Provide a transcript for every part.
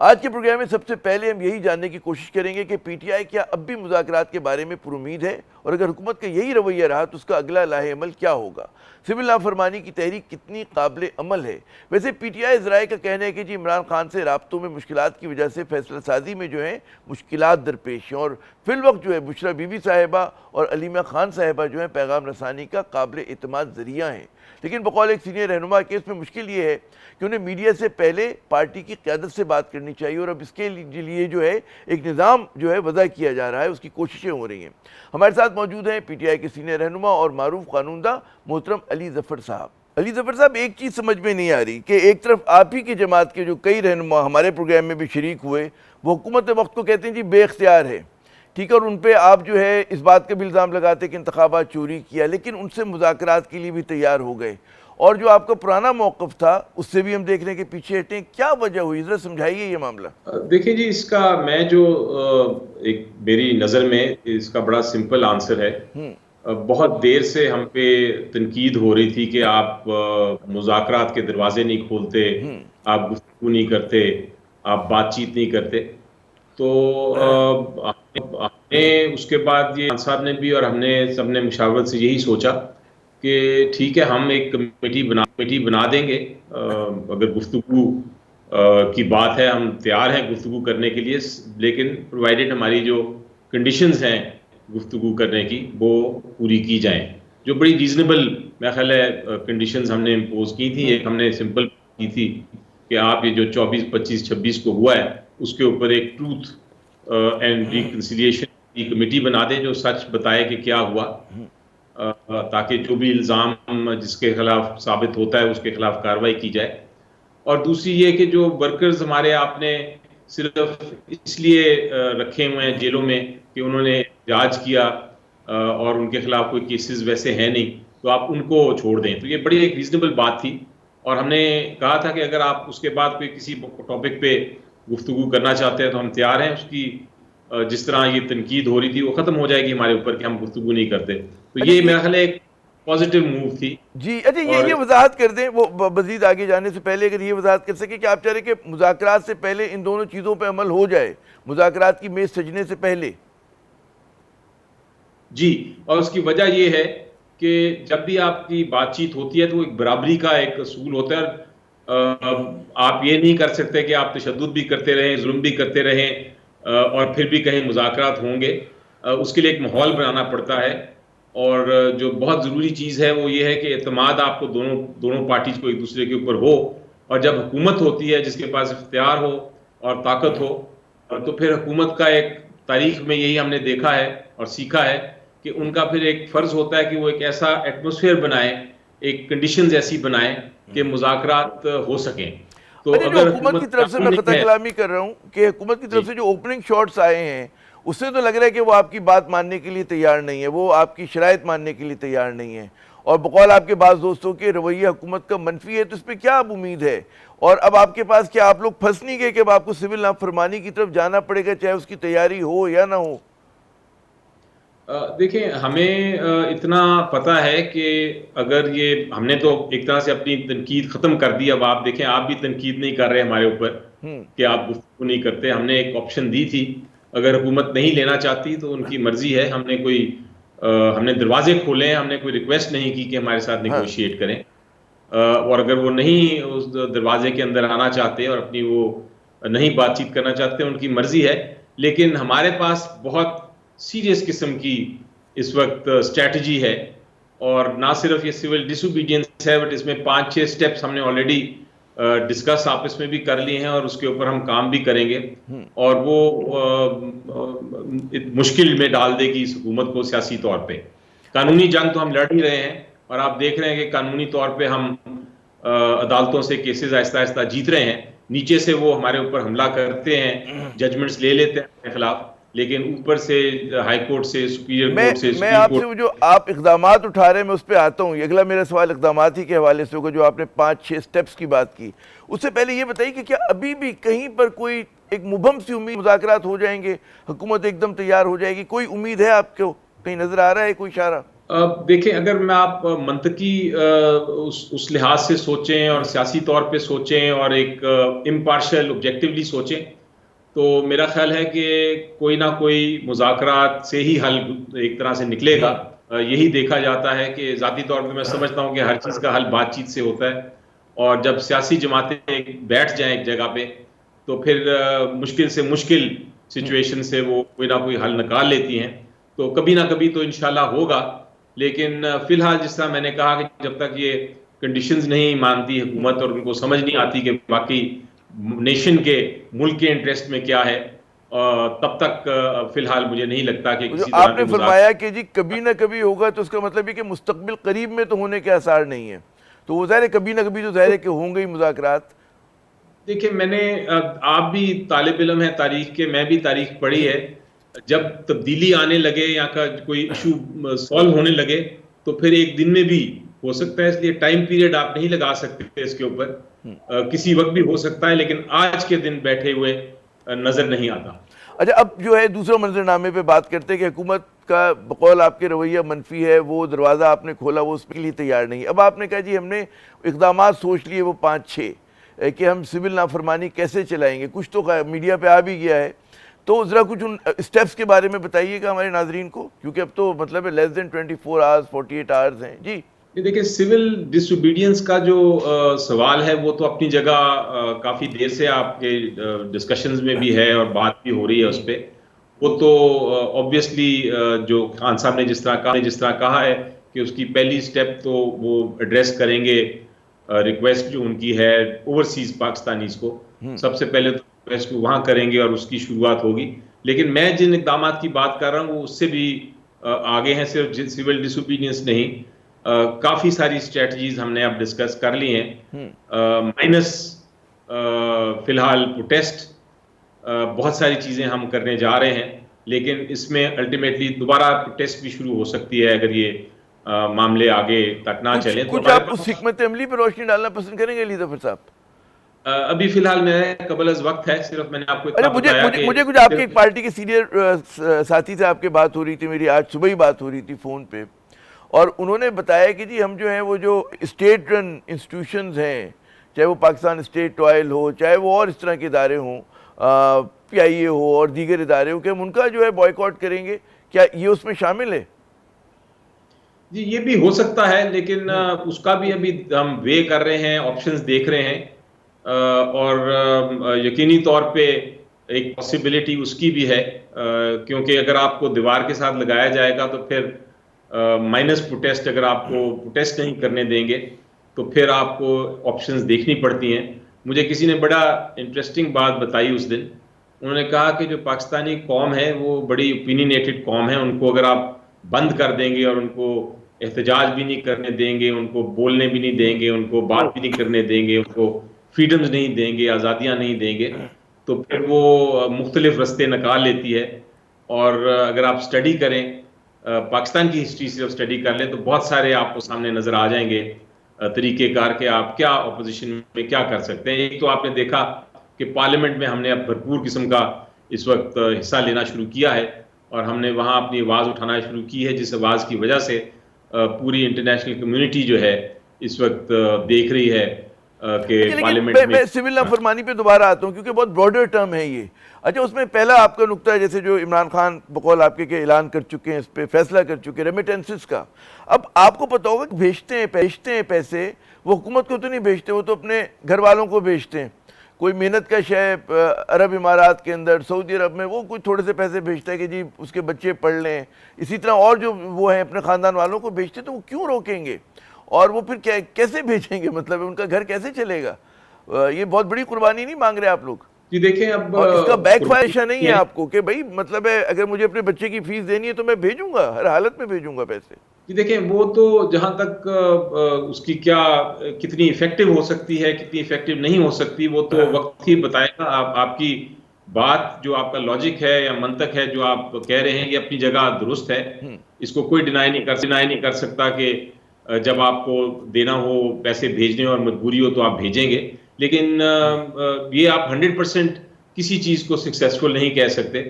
آج کے پروگرام میں سب سے پہلے ہم یہی جاننے کی کوشش کریں گے کہ پی ٹی آئی کیا اب بھی مذاکرات کے بارے میں پر امید ہے، اور اگر حکومت کا یہی رویہ رہا تو اس کا اگلا لاہ عمل کیا ہوگا؟ سول نافرمانی کی تحریک کتنی قابل عمل ہے؟ ویسے پی ٹی آئی ذرائع کا کہنا ہے کہ جی عمران خان سے رابطوں میں مشکلات کی وجہ سے فیصلہ سازی میں جو ہیں مشکلات درپیش ہیں، اور فی الوقت جو ہے بشریٰ بی بی صاحبہ اور علیمہ خان صاحبہ جو ہیں پیغام رسانی کا قابل اعتماد ذریعہ ہیں۔ لیکن بقول ایک سینئر رہنما کے اس میں مشکل یہ ہے کہ انہیں میڈیا سے پہلے پارٹی کی قیادت سے بات کرنی چاہیے، اور اب اس کے لیے جو ہے ایک نظام جو ہے وضع کیا جا رہا ہے، اس کی کوششیں ہو رہی ہیں۔ ہمارے ساتھ موجود ہیں پی ٹی آئی کے سینئر رہنما اور معروف قانون داں محترم علی ظفر صاحب۔ علی ظفر صاحب، ایک چیز سمجھ میں نہیں آ رہی کہ ایک طرف آپ ہی کی جماعت کے جو کئی رہنما ہمارے پروگرام میں بھی شریک ہوئے، وہ حکومت وقت کو کہتے ہیں جی بے اختیار ہے، ٹھیک ہے، اور ان پہ آپ جو ہے اس بات کا بھی الزام لگاتے کہ انتخابات چوری کیا، لیکن ان سے مذاکرات کے لیے بھی تیار ہو گئے، اور جو آپ کا پرانا موقف تھا اس سے بھی ہم دیکھ رہے ہیں کہ پیچھے ہٹیں۔ کیا وجہ ہوئی؟ ذرا سمجھائیے یہ معاملہ۔ دیکھیں جی، اس کا میں جو ایک میری نظر میں اس کا بڑا سمپل آنسر ہے۔ بہت دیر سے ہم پہ تنقید ہو رہی تھی کہ آپ مذاکرات کے دروازے نہیں کھولتے، آپ گفتگو نہیں کرتے، آپ بات چیت نہیں کرتے۔ تو ہم نے اس کے بعد یہ خان صاحب نے بھی اور ہم نے سب نے مشاورت سے یہی سوچا کہ ٹھیک ہے، ہم ایک کمیٹی بنا دیں گے، اگر گفتگو کی بات ہے ہم تیار ہیں گفتگو کرنے کے لیے، لیکن پرووائڈڈ ہماری جو کنڈیشنز ہیں گفتگو کرنے کی وہ پوری کی جائیں، جو بڑی ریزنیبل میرا خیال ہے کنڈیشنز ہم نے امپوز کی تھی۔ ایک ہم نے سمپل کی تھی کہ آپ یہ جو 24، 25، 26 کو ہوا ہے اس کے اوپر ایک ٹروتھ اینڈ ریکنسیلیشن کی کمیٹی بنا دیں جو سچ بتائے کہ کیا ہوا، تاکہ جو بھی الزام جس کے خلاف ثابت ہوتا ہے اس کے خلاف کارروائی کی جائے۔ اور دوسری یہ کہ جو ورکرز ہمارے آپ نے صرف اس لیے رکھے ہوئے ہیں جیلوں میں کہ انہوں نے جانچ کیا اور ان کے خلاف کوئی کیسز ویسے ہیں نہیں، تو آپ ان کو چھوڑ دیں، تو یہ بڑی ایک ریزنیبل بات تھی۔ اور ہم نے کہا تھا کہ اگر آپ اس کے بعد کوئی کسی ٹاپک پہ گفتگو کرنا چاہتے ہیں تو ہم تیار ہیں، اس کی جس طرح یہ تنقید ہو رہی تھی وہ ختم ہو جائے گی ہمارے اوپر کہ ہم گفتگو نہیں کرتے، تو یہ میرا خیال ہے ایک پازیٹیو موو تھی۔ جی اچھا، یہ وضاحت کر دیں، وہ مزید آگے جانے سے پہلے اگر یہ وضاحت کر سکے کہ آپ چاہ رہے کہ مذاکرات سے پہلے ان دونوں چیزوں پہ عمل ہو جائے، مذاکرات کی میز سجنے سے پہلے۔ جی، اور اس کی وجہ یہ ہے کہ جب بھی آپ کی بات چیت ہوتی ہے تو ایک برابری کا ایک اصول ہوتا ہے، آپ یہ نہیں کر سکتے کہ آپ تشدد بھی کرتے رہیں، ظلم بھی کرتے رہیں اور پھر بھی کہیں مذاکرات ہوں گے۔ اس کے لیے ایک ماحول بنانا پڑتا ہے، اور جو بہت ضروری چیز ہے وہ یہ ہے کہ اعتماد آپ کو دونوں پارٹیز کو ایک دوسرے کے اوپر ہو، اور جب حکومت ہوتی ہے جس کے پاس اختیار ہو اور طاقت ہو، تو پھر حکومت کا ایک تاریخ میں یہی ہم نے دیکھا ہے اور سیکھا ہے کہ ان کا پھر ایک فرض ہوتا ہے کہ وہ ایک ایسا ایٹماسفیئر بنائیں، ایک کنڈیشنز ایسی بنائیں کہ مذاکرات ہو سکیں۔ تو جو اگر حکومت کی طرف سے میں خطہ کلامی کر رہا ہوں کہ حکومت کی طرف سے جو اوپننگ شاٹس آئے ہیں اس سے تو لگ رہا ہے کہ وہ آپ کی بات ماننے کے لیے تیار نہیں ہے، وہ آپ کی شرائط ماننے کے لیے تیار نہیں ہے، اور بقول آپ کے بعض دوستوں کے رویہ حکومت کا منفی ہے، تو اس پہ کیا اب امید ہے؟ اور اب آپ کے پاس کیا آپ لوگ پھنس نہیں گئے کہ اب آپ کو سول نافرمانی کی طرف جانا پڑے گا چاہے اس کی تیاری ہو یا نہ ہو؟ دیکھیں، ہمیں اتنا پتہ ہے کہ اگر یہ ہم نے تو ایک طرح سے اپنی تنقید ختم کر دی، اب آپ دیکھیں آپ بھی تنقید نہیں کر رہے ہمارے اوپر کہ آپ گفتگو نہیں کرتے۔ ہم نے ایک آپشن دی تھی، اگر حکومت نہیں لینا چاہتی تو ان کی مرضی ہے، ہم نے دروازے کھولے ہیں، ہم نے کوئی ریکویسٹ نہیں کی کہ ہمارے ساتھ نیگوشیٹ کریں، اور اگر وہ نہیں اس دروازے کے اندر آنا چاہتے اور اپنی وہ نہیں بات چیت کرنا چاہتے ان کی مرضی ہے، لیکن ہمارے پاس بہت سیریس قسم کی اس وقت اسٹریٹجی ہے، اور نہ صرف یہ سول ڈس اوبیڈینس ہے بٹ اس میں 5-6 سٹیپس ہم نے آلریڈی ڈسکس آپس میں بھی کر لیے ہیں، اور اس کے اوپر ہم کام بھی کریں گے، اور وہ مشکل میں ڈال دے گی اس حکومت کو سیاسی طور پہ۔ قانونی جنگ تو ہم لڑ ہی رہے ہیں، اور آپ دیکھ رہے ہیں کہ قانونی طور پہ ہم عدالتوں سے کیسز آہستہ آہستہ جیت رہے ہیں، نیچے سے وہ ہمارے اوپر حملہ کرتے ہیں، ججمنٹس لے لیتے ہیں ہمارے خلاف، لیکن اوپر سے ہائی کورٹ سے، سپیریئر کورٹ سے، میں سپریم آپ کورٹ سے جو آپ اقدامات اٹھا رہے ہیں میں اس پہ آتا ہوں۔ اگلا میرا سوال اقدامات ہی کے حوالے سے ہوگا، جو آپ نے 5-6 سٹیپس کی بات کی۔ اس سے پہلے یہ بتائیے کہ کیا ابھی بھی کہیں پر کوئی ایک مبہم سی امید مذاکرات ہو جائیں گے، حکومت ایک دم تیار ہو جائے گی؟ کوئی امید ہے آپ کو؟ کہیں نظر آ رہا ہے کوئی اشارہ؟ دیکھیں اگر میں آپ منطقی اس لحاظ سے سوچیں اور سیاسی طور پہ سوچیں اور ایک امپارشل آبجیکٹیولی سوچیں تو میرا خیال ہے کہ کوئی نہ کوئی مذاکرات سے ہی حل ایک طرح سے نکلے گا. یہی دیکھا جاتا ہے کہ ذاتی طور پہ میں سمجھتا ہوں کہ ہر چیز کا حل بات چیت سے ہوتا ہے, اور جب سیاسی جماعتیں بیٹھ جائیں ایک جگہ پہ تو پھر مشکل سے مشکل سچویشن سے وہ کوئی نہ کوئی حل نکال لیتی ہیں. تو کبھی نہ کبھی تو انشاءاللہ ہوگا, لیکن فی الحال جس طرح میں نے کہا کہ جب تک یہ کنڈیشنز نہیں مانتی حکومت اور ان کو سمجھ نہیں آتی کہ باقی نیشن کے ملک کے انٹرسٹ میں کیا ہے, تب تک فی الحال مجھے نہیں لگتا کہ جو کسی طرح آپ کے نے فرمایا کہ جی کبھی نہ کبھی ہوگا, تو اس کا مطلب ہے کہ مستقبل قریب میں تو ہونے کے آثار نہیں ہیں, تو وہ ظاہر ہے کبھی نہ کبھی تو ظاہر ہے کہ ہوں گے ہی مذاکرات. دیکھیں میں نے, آپ بھی طالب علم ہیں تاریخ کے, میں بھی تاریخ پڑھی ہے, جب تبدیلی آنے لگے یا کا کوئی ایشو سالو ہونے لگے تو پھر ایک دن میں بھی ہو سکتا ہے, اس لیے ٹائم پیریڈ آپ نہیں لگا سکتے اس کے اوپر, کسی وقت بھی ہو سکتا ہے, لیکن آج کے دن بیٹھے ہوئے نظر نہیں آتا. اچھا اب جو ہے دوسرا منظرنامے پہ بات کرتے ہیں کہ حکومت کا بقول آپ کے رویہ منفی ہے, وہ دروازہ آپ نے کھولا وہ اس کے لیے تیار نہیں. اب آپ نے کہا جی ہم نے اقدامات سوچ لیے وہ 5-6 کہ ہم سول نافرمانی کیسے چلائیں گے, کچھ تو میڈیا پہ آ بھی گیا ہے, تو ذرا کچھ ان اسٹیپس کے بارے میں بتائیے گا ہمارے ناظرین کو, کیونکہ اب تو مطلب ہے لیس دین 24 آورز 48 آورز ہیں. جی دیکھیں سول ڈس اوبیڈینس کا جو سوال ہے وہ تو اپنی جگہ کافی دیر سے آپ کے ڈسکشنز میں بھی ہے اور بات بھی ہو رہی ہے اس پہ. وہ تو آبویسلی جو خان صاحب نے جس طرح کہا ہے کہ اس کی پہلی سٹیپ تو وہ ایڈریس کریں گے ریکویسٹ جو ان کی ہے اوورسیز پاکستانیز کو, سب سے پہلے تو ریکویسٹ وہاں کریں گے اور اس کی شروعات ہوگی. لیکن میں جن اقدامات کی بات کر رہا ہوں وہ اس سے بھی آگے ہیں, صرف سول ڈس اوبیڈینس نہیں, کافی ساری اسٹریٹجیز ہم نے اب ڈسکس کر لی ہیں, مائنس فی الحال پروٹیسٹ, بہت ساری چیزیں ہم کرنے جا رہے ہیں, لیکن اس میں الٹیمیٹلی دوبارہ پروٹیسٹ بھی شروع ہو سکتی ہے اگر یہ معاملے آگے تک نہ چلیں. تو کچھ آپ اس حکمت عملی پہ روشنی ڈالنا پسند کریں گے علی ظفر صاحب؟ ابھی فی الحال میں قبل از وقت ہے, صرف میں نے آپ کو اتنا اچھا بتایا کہ مجھے کچھ آپ کے ایک پارٹی کے سینئر ساتھی سے آپ کے بات ہو رہی تھی, میری آج صبح ہی بات ہو رہی تھی فون پہ, اور انہوں نے بتایا کہ جی ہم جو ہیں وہ جو اسٹیٹ رن انسٹیٹیوشنز ہیں, چاہے وہ پاکستان اسٹیٹ آئل ہو, چاہے وہ اور اس طرح کے ادارے ہوں, پی آئی اے ہو اور دیگر ادارے ہوں, کہ ہم ان کا جو ہے بوائیکاٹ کریں گے, کیا یہ اس میں شامل ہے؟ جی یہ بھی ہو سکتا ہے, لیکن اس کا بھی ابھی ہم وے کر رہے ہیں, آپشنز دیکھ رہے ہیں, اور یقینی طور پہ ایک پاسبلٹی اس کی بھی ہے, کیونکہ اگر آپ کو دیوار کے ساتھ لگایا جائے گا تو پھر مائنس پروٹیسٹ, اگر آپ کو پروٹیسٹ نہیں کرنے دیں گے تو پھر آپ کو آپشنز دیکھنی پڑتی ہیں. مجھے کسی نے بڑا انٹرسٹنگ بات بتائی اس دن, انہوں نے کہا کہ جو پاکستانی قوم ہے وہ بڑی اوپینینیٹڈ قوم ہے, ان کو اگر آپ بند کر دیں گے اور ان کو احتجاج بھی نہیں کرنے دیں گے, ان کو بولنے بھی نہیں دیں گے, ان کو بات بھی نہیں کرنے دیں گے, ان کو فریڈمز نہیں دیں گے, آزادیاں نہیں دیں گے, تو پھر وہ مختلف رستے نکال لیتی ہے. اور اگر آپ سٹڈی کریں, پاکستان کی ہسٹری صرف سٹڈی کر لیں تو بہت سارے آپ کو سامنے نظر آ جائیں گے طریقہ کار کہ آپ کیا اپوزیشن میں کیا کر سکتے ہیں. ایک تو آپ نے دیکھا کہ پارلیمنٹ میں ہم نے اب بھرپور قسم کا اس وقت حصہ لینا شروع کیا ہے, اور ہم نے وہاں اپنی آواز اٹھانا شروع کی ہے, جس آواز کی وجہ سے پوری انٹرنیشنل کمیونٹی جو ہے اس وقت دیکھ رہی ہے کہ پارلیمنٹ میں سول نافرمانی پہ دوبارہ آتا ہوں کیونکہ بہت براڈر ٹرم ہے یہ. اچھا اس میں پہلا آپ کا نقطہ ہے جیسے جو عمران خان بقول آپ کے کہ اعلان کر چکے ہیں, اس پہ فیصلہ کر چکے ہیں ریمیٹنسز کا. اب آپ کو پتہ ہوگا کہ بھیجتے ہیں پیسے, وہ حکومت کو تو نہیں بھیجتے, وہ تو اپنے گھر والوں کو بھیجتے ہیں. کوئی محنت کا شے عرب امارات کے اندر, سعودی عرب میں, وہ کوئی تھوڑے سے پیسے بھیجتا ہے کہ جی اس کے بچے پڑھ لیں. اسی طرح اور جو وہ ہیں اپنے خاندان والوں کو بھیجتے, تو وہ کیوں روکیں گے؟ اور وہ پھر کیسے بھیجیں گے, مطلب ان کا گھر کیسے چلے گا؟ یہ بہت بڑی قربانی نہیں مانگ رہے آپ لوگ؟ جی دیکھیں اب اور اس کا بیک فائر ایسا نہیں ہے آپ کو کہ بھائی مطلب ہے اگر مجھے اپنے بچے کی فیس دینی ہے تو میں بھیجوں گا, ہر حالت میں بھیجوں گا پیسے. جی دیکھیں وہ تو جہاں تک اس کی کتنی افیکٹو ہو سکتی ہے, کتنی افیکٹو نہیں ہو سکتی, وہ تو وقت ہی بتائے گا. آپ کی بات جو آپ کا لاجک ہے یا منطق ہے جو آپ کہہ رہے ہیں یہ اپنی جگہ درست ہے, اس کو کوئی ڈینائی نہیں کر سکتا کہ جب آپ کو دینا ہو پیسے بھیجنے اور مجبوری ہو تو آپ بھیجیں گے. لیکن یہ آپ 100% کسی چیز کو سکسیسفل نہیں کہہ سکتے.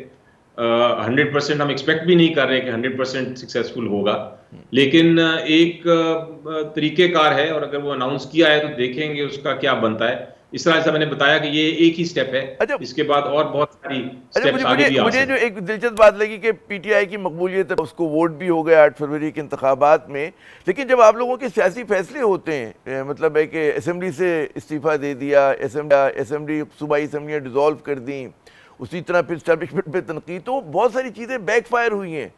100% ہم ایکسپیکٹ بھی نہیں کر رہے کہ 100% سکسیسفل ہوگا، لیکن ایک طریقہ کار ہے، اور اگر وہ اناؤنس کیا ہے تو دیکھیں گے اس کا کیا بنتا ہے. اس طرح سے میں نے بتایا کہ یہ ایک ہی سٹیپ ہے، اچھا اس کے بعد اور بہت ساری اچھا سٹیپس آگے بھی آ مجھے جو سکتے ہیں. ایک دلچسپ بات لگی کہ پی ٹی آئی کی مقبولیت ہے، اس کو ووٹ بھی ہو گیا 8 فروری کے انتخابات میں، لیکن جب آپ لوگوں کے سیاسی فیصلے ہوتے ہیں، مطلب ہے کہ اسمبلی سے استعفیٰ دے دیا، اسمبلی صوبائی اسمبلیاں ڈیزالو کر دیں، اسی طرح پھر اسٹیبلشمنٹ پہ تنقید، تو بہت ساری چیزیں بیک فائر ہوئی ہیں.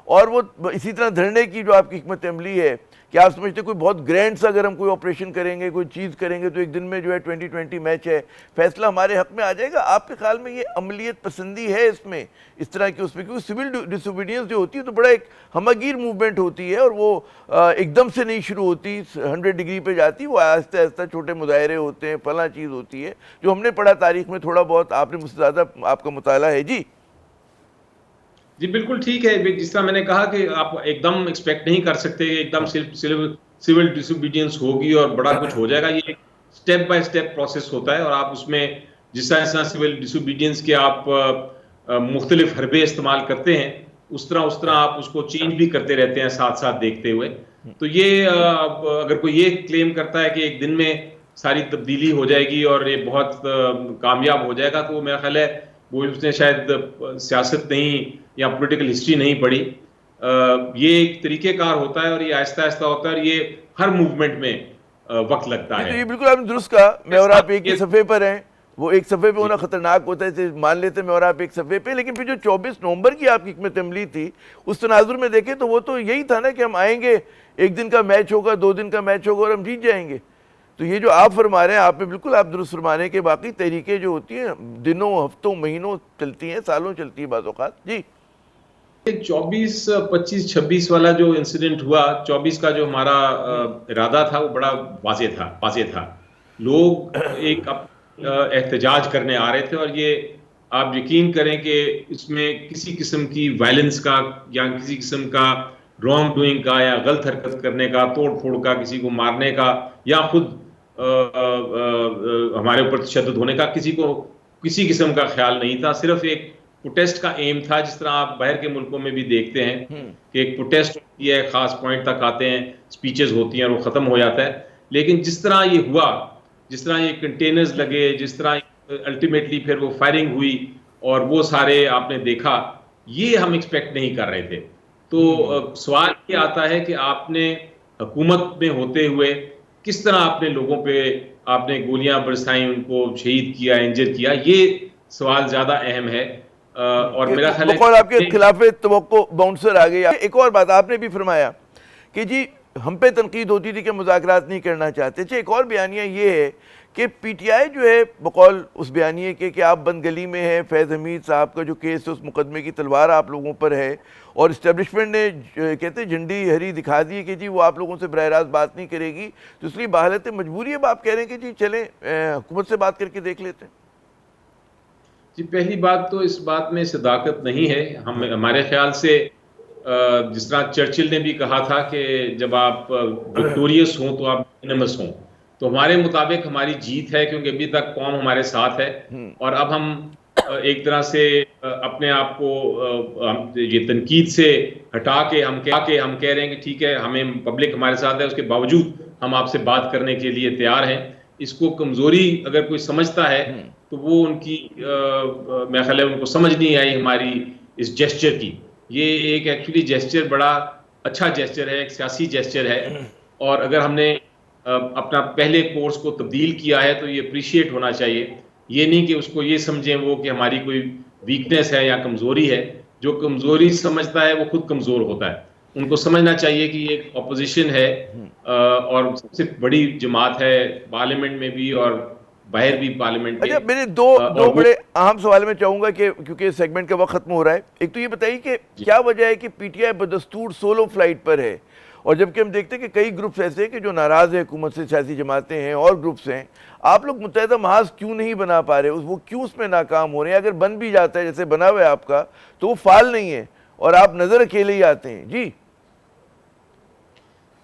اور وہ اسی طرح دھرنے کی جو آپ کی حکمت عملی ہے، کیا آپ سمجھتے ہیں کوئی بہت گرینڈ سا اگر ہم کوئی آپریشن کریں گے، کوئی چیز کریں گے، تو ایک دن میں جو ہے 2020 میچ ہے، فیصلہ ہمارے حق میں آ جائے گا؟ آپ کے خیال میں یہ عملیت پسندی ہے اس میں، اس طرح کی اس میں؟ کیونکہ سول ڈس اوبیڈینس جو ہوتی ہے تو بڑا ایک ہمہ گیر موومنٹ ہوتی ہے، اور وہ ایک دم سے نہیں شروع ہوتی، 100 ڈگری پہ جاتی، وہ آہستہ آہستہ چھوٹے مظاہرے ہوتے ہیں، فلاں چیز ہوتی ہے جو ہم نے پڑھا تاریخ میں تھوڑا بہت. آپ نے مجھ سے زیادہ آپ کا مطالعہ ہے. جی جی بالکل ٹھیک ہے، جس طرح میں نے کہا کہ آپ ایک دم ایکسپیکٹ نہیں کر سکتے کہ ایک دم صرف سول ڈس اوبیڈینس ہوگی اور بڑا کچھ ہو جائے گا. یہ سٹیپ بائی سٹیپ پروسیس ہوتا ہے، اور آپ اس میں جس طرح سول ڈس اوبیڈینس کے آپ مختلف حربے استعمال کرتے ہیں، اس طرح آپ اس کو چینج بھی کرتے رہتے ہیں ساتھ ساتھ دیکھتے ہوئے. تو یہ اگر کوئی یہ کلیم کرتا ہے کہ ایک دن میں ساری تبدیلی ہو جائے گی اور یہ بہت کامیاب ہو جائے گا، تو میرا خیال ہے وہ اس نے شاید سیاست نہیں یا پولیٹیکل ہسٹری نہیں پڑھی. یہ ایک طریقہ کار ہوتا ہے، اور یہ آہستہ آہستہ ہوتا ہے، اور یہ ہر موومنٹ میں وقت لگتا تو ہے. یہ بالکل آپ نے درست کہا. میں اور آپ ایک ہی صفحے پر ہیں. وہ ایک صفحے پہ ہونا خطرناک ہوتا ہے، مان لیتے ہیں میں اور آپ ایک صفحے پہ، لیکن پھر جو 24 نومبر کی آپ کی حکمت عملی تھی، اس تناظر میں دیکھیں تو وہ تو یہی تھا نا کہ ہم آئیں گے، ایک دن کا میچ ہوگا، 2 دن کا میچ ہوگا، اور ہم جیت جائیں گے. تو یہ جو آپ فرما رہے ہیں، آپ نے بالکل آپ درست فرما رہے ہیں کہ باقی تحریکیں جو ہوتی ہیں دنوں، ہفتوں، مہینوں چلتی ہیں، سالوں چلتی ہیں بعض اوقات. جی 24 25 26 والا جو انسیڈنٹ ہوا، 24 کا جو ہمارا ارادہ تھا وہ بڑا واضح تھا. لوگ ایک احتجاج کرنے آ رہے تھے، اور یہ آپ یقین کریں کہ اس میں کسی قسم کی وائلنس کا یا کسی قسم کا رانگ ڈوئنگ کا یا غلط حرکت کرنے کا، توڑ پھوڑ کا، کسی کو مارنے کا یا خود ہمارے اوپر تشدد ہونے کا کسی کو کسی قسم کا خیال نہیں تھا. صرف ایک پروٹیسٹ کا ایم تھا، جس طرح آپ باہر کے ملکوں میں بھی دیکھتے ہیں کہ ایک پروٹیسٹ ہوتی ہے، خاص پوائنٹ تک آتے ہیں، سپیچز ہوتی ہیں اور وہ ختم ہو جاتا ہے. لیکن جس طرح یہ ہوا، جس طرح یہ کنٹینرز لگے، جس طرح الٹیمیٹلی پھر وہ فائرنگ ہوئی اور وہ سارے آپ نے دیکھا، یہ ہم ایکسپیکٹ نہیں کر رہے تھے. تو سوال یہ آتا ہے کہ آپ نے حکومت میں ہوتے ہوئے کس طرح اپنے لوگوں پہ آپ نے گولیاں برسائیں، ان کو شہید کیا، انجر کیا. یہ سوال زیادہ اہم ہے. اور میرا خیال ہے بقول آپ کے خلاف توقع باؤنسر آ گئی. ایک اور بات آپ نے بھی فرمایا کہ جی ہم پہ تنقید ہوتی تھی کہ مذاکرات نہیں کرنا چاہتے تھے. ایک اور بیانیہ یہ ہے کہ پی ٹی آئی جو ہے بقول اس بیانیے کے کہ آپ بند گلی میں ہیں، فیض حمید صاحب کا جو کیس ہے اس مقدمے کی تلوار آپ لوگوں پر ہے، اور اسٹیبلشمنٹ نے کہتے ہیں جھنڈی ہری دکھا دی کہ جی وہ آپ لوگوں سے براہ راست بات نہیں کرے گی، تو اس لیے بحالت مجبوری اب آپ کہہ رہے ہیں کہ جی چلیں حکومت سے بات کر کے دیکھ لیتے ہیں. جی پہلی بات تو اس بات میں صداقت نہیں ہے. ہمارے خیال سے جس طرح چرچل نے بھی کہا تھا کہ جب آپ وکٹوریس ہوں تو آپ یونینمس ہوں، تو ہمارے مطابق ہماری جیت ہے، کیونکہ ابھی تک قوم ہمارے ساتھ ہے. اور اب ہم ایک طرح سے اپنے آپ کو یہ تنقید سے ہٹا کے ہم کہہ رہے ہیں کہ ٹھیک ہے، ہمیں پبلک ہمارے ساتھ ہے، اس کے باوجود ہم آپ سے بات کرنے کے لیے تیار ہیں. اس کو کمزوری اگر کوئی سمجھتا ہے تو وہ ان کی میرا خیال ہے ان کو سمجھ نہیں آئی ہماری اس جیسچر کی. یہ ایک ایکچولی جیسچر بڑا اچھا جیسچر ہے، ایک سیاسی جیسچر ہے، اور اگر ہم نے اپنا پہلے کورس کو تبدیل کیا ہے تو یہ اپریشیٹ ہونا چاہیے. یہ نہیں کہ اس کو یہ سمجھیں وہ کہ ہماری کوئی ویکنیس ہے یا کمزوری ہے. جو کمزوری سمجھتا ہے وہ خود کمزور ہوتا ہے. ان کو سمجھنا چاہیے کہ یہ ایک اپوزیشن ہے اور سب سے بڑی جماعت ہے پارلیمنٹ میں بھی اور باہر بھی پارلیمنٹ میں. اچھا میرے دو بڑے اہم سوال میں چاہوں گا کہ کیونکہ سیگمنٹ کا وقت ختم ہو رہا ہے. ایک تو یہ بتائیے کہ کیا وجہ ہے کہ پی ٹی آئی بدستور سولو فلائٹ پر ہے، اور جبکہ ہم دیکھتے ہیں کہ کئی گروپس ایسے ہیں کہ جو ناراض ہیں حکومت سے، سیاسی جماعتیں ہیں اور گروپس ہیں. آپ لوگ متحدہ محاذ کیوں نہیں بنا پا رہے؟ وہ کیوں اس میں ناکام ہو رہے ہیں؟ اگر بن بھی جاتا ہے جیسے بنا ہوا ہے آپ کا، تو وہ فعال نہیں ہے اور آپ نظر اکیلے ہی آتے ہیں. جی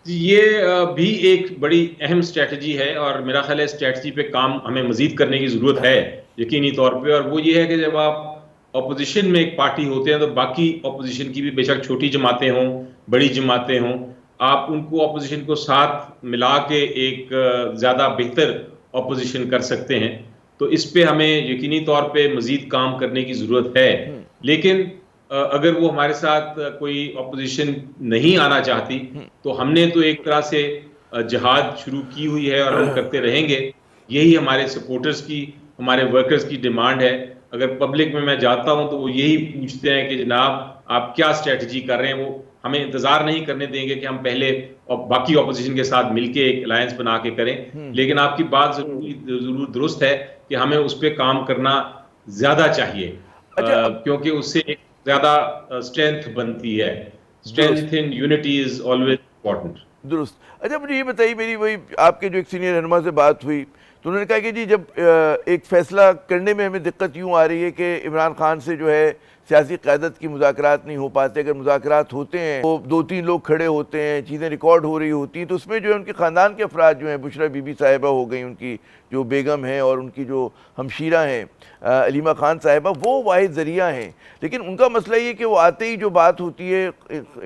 یہ بھی ایک بڑی اہم اسٹریٹجی ہے، اور میرا خیال ہے اسٹریٹجی پہ کام ہمیں مزید کرنے کی ضرورت ہے یقینی طور پہ. اور وہ یہ ہے کہ جب آپ اپوزیشن میں ایک پارٹی ہوتے ہیں تو باقی اپوزیشن کی بھی بے شک چھوٹی جماعتیں ہوں، بڑی جماعتیں ہوں، آپ ان کو اپوزیشن کو ساتھ ملا کے ایک زیادہ بہتر اپوزیشن کر سکتے ہیں. تو اس پہ ہمیں یقینی طور پہ مزید کام کرنے کی ضرورت ہے. لیکن اگر وہ ہمارے ساتھ کوئی اپوزیشن نہیں آنا چاہتی تو ہم نے تو ایک طرح سے جہاد شروع کی ہوئی ہے اور ہم کرتے رہیں گے. یہی ہمارے سپورٹرز کی، ہمارے ورکرز کی ڈیمانڈ ہے. اگر پبلک میں جاتا ہوں تو وہ یہی پوچھتے ہیں کہ جناب آپ کیا اسٹریٹجی کر رہے ہیں. وہ ہمیں انتظار نہیں کرنے دیں گے کہ ہم پہلے باقی اپوزیشن کے ساتھ مل کے ایک الائنس بنا کے کریں. لیکن آپ کی بات ضرور درست ہے کہ ہمیں اس پہ کام کرنا زیادہ چاہیے، اچھا کیونکہ اس سے ایک زیادہ اسٹرینتھ بنتی ہے. درست strength in unity is always important. درست. اچھا مجھے یہ بتائیے، میری وہی آپ کے جو ایک سینئر رہنما سے بات ہوئی تو انہوں نے کہا کہ جی جب ایک فیصلہ کرنے میں ہمیں دقت یوں آ رہی ہے کہ عمران خان سے جو ہے سیاسی قیادت کی مذاکرات نہیں ہو پاتے. اگر مذاکرات ہوتے ہیں تو 2-3 لوگ کھڑے ہوتے ہیں، چیزیں ریکارڈ ہو رہی ہوتی ہیں، تو اس میں جو ہے ان کے خاندان کے افراد جو ہیں، بشرا بی بی صاحبہ ہو گئی، ان کی جو بیگم ہیں اور ان کی جو ہمشیرہ ہیں علیمہ خان صاحبہ، وہ واحد ذریعہ ہیں. لیکن ان کا مسئلہ یہ کہ وہ آتے ہی جو بات ہوتی ہے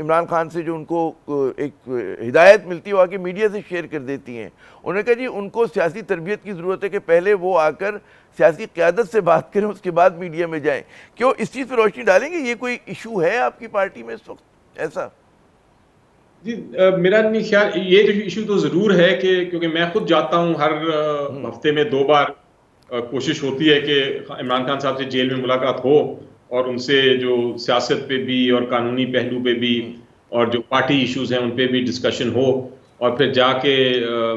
عمران خان سے، جو ان کو ایک ہدایت ملتی ہے وہ آ کے میڈیا سے شیئر کر دیتی ہیں. انہوں نے کہا جی ان کو سیاسی تربیت کی ضرورت ہے کہ پہلے وہ آ کر سیاسی قیادت سے بات کریں، اس کے بعد میڈیا میں جائیں. کیوں اس چیز پہ روشنی ڈالیں گے؟ یہ کوئی ایشو ہے آپ کی پارٹی میں اس وقت ایسا؟ جی میرا نہیں خیال. یہ جو ایشو تو ضرور ہے کہ کیونکہ میں خود جاتا ہوں ہر ہفتے میں 2 بار. کوشش ہوتی ہے کہ عمران خان صاحب سے جیل میں ملاقات ہو اور ان سے جو سیاست پہ بھی اور قانونی پہلو پہ بھی اور جو پارٹی ایشوز ہیں ان پہ بھی ڈسکشن ہو. اور پھر جا کے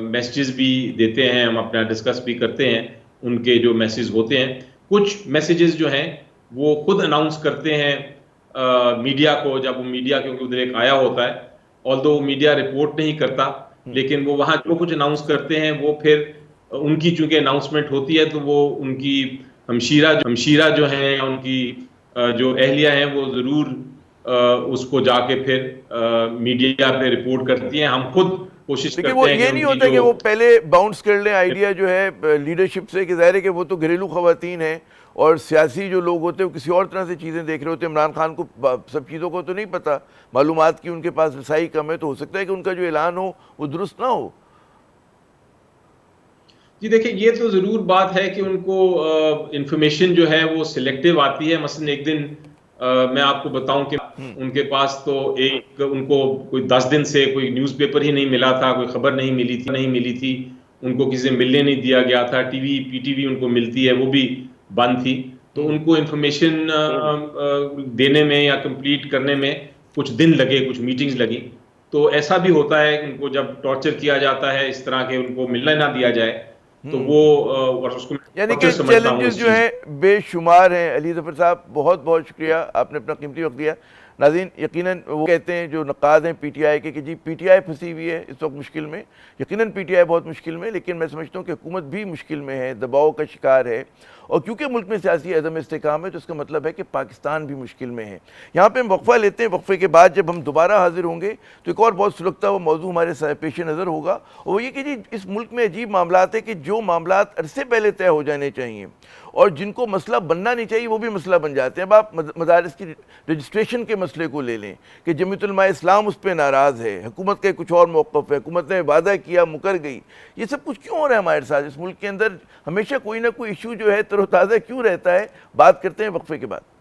میسیجز بھی دیتے ہیں، ہم اپنا ڈسکس بھی کرتے ہیں ان کے جو میسیج ہوتے ہیں. کچھ میسیجز جو ہیں وہ خود اناؤنس کرتے ہیں میڈیا کو، جب وہ میڈیا کیونکہ ادھر ایک آیا ہوتا ہے، آلدو میڈیا رپورٹ نہیں کرتا، لیکن وہ وہاں جو کچھ اناؤنس کرتے ہیں وہ پھر ان کی چونکہ اناؤنسمنٹ ہوتی ہے تو وہ ان کی ہمشیرہ جو ہیں، ان کی جو اہلیہ ہیں، وہ ضرور اس کو جا کے پھر میڈیا پہ رپورٹ کرتی ہیں. ہم خود کوشش لیکن وہ کرتے ہیں کہ یہ ان نہیں کی ہوتا کہ جو وہ پہلے باؤنس کر لیں آئیڈیا جو ہے لیڈرشپ سے، کہ ظاہر ہے کہ وہ تو گھریلو خواتین ہیں اور سیاسی جو لوگ ہوتے ہیں وہ کسی اور طرح سے چیزیں دیکھ رہے ہوتے ہیں. عمران خان کو سب چیزوں کو تو نہیں پتہ، معلومات کی ان کے پاس رسائی کم ہے، تو ہو سکتا ہے کہ ان کا جو اعلان ہو وہ درست نہ ہو. جی دیکھیں یہ تو ضرور بات ہے کہ ان کو انفارمیشن جو ہے وہ سلیکٹیو آتی ہے. مثلا ایک دن میں آپ کو بتاؤں کہ ان کے پاس تو ان کو کوئی 10 دن سے کوئی نیوز پیپر ہی نہیں ملا تھا، کوئی خبر نہیں ملی تھی. ان کو کسی سے ملنے نہیں دیا گیا تھا. پی ٹی وی ان کو ملتی ہے وہ بھی بند تھی. تو ان کو انفارمیشن دینے میں یا کمپلیٹ کرنے میں کچھ دن لگے، کچھ میٹنگز لگی. تو ایسا بھی ہوتا ہے ان کو جب ٹارچر کیا جاتا ہے اس طرح کہ ان کو ملنا نہ دیا جائے تو وہ اور اس کو یعنی ٹارچر کہ سمجھتا ہوں چیلنجز اس جو چیز ہیں بے شمار ہیں. علی ظفر صاحب بہت بہت شکریہ، آپ نے اپنا قیمتی وقت دیا. ناظرین یقیناً وہ کہتے ہیں جو نقاد ہیں پی ٹی آئی کے کہ جی پی ٹی آئی پھنسی ہوئی ہے اس وقت مشکل میں. یقیناً پی ٹی آئی بہت مشکل میں، لیکن میں سمجھتا ہوں کہ حکومت بھی مشکل میں ہے، دباؤ کا شکار ہے. اور کیونکہ ملک میں سیاسی عدم استحکام ہے تو اس کا مطلب ہے کہ پاکستان بھی مشکل میں ہے. یہاں پہ ہم وقفہ لیتے ہیں. وقفے کے بعد جب ہم دوبارہ حاضر ہوں گے تو ایک اور بہت سلگتا ہوا موضوع ہمارے پیش نظر ہوگا، اور وہ یہ کہ جی اس ملک میں عجیب معاملات ہے کہ جو معاملات عرصے پہلے طے ہو جانے چاہیے اور جن کو مسئلہ بننا نہیں چاہیے وہ بھی مسئلہ بن جاتے ہیں. اب آپ مدارس کی رجسٹریشن کے مسئلے کو لے لیں کہ جمعیت علماء اسلام اس پہ ناراض ہے، حکومت کا کچھ اور موقف ہے، حکومت نے وعدہ کیا مکر گئی. یہ سب کچھ کیوں ہو رہا ہے ہمارے ساتھ؟ اس ملک کے اندر ہمیشہ کوئی نہ کوئی ایشو جو ہے تر و تازہ کیوں رہتا ہے؟ بات کرتے ہیں وقفے کے بعد.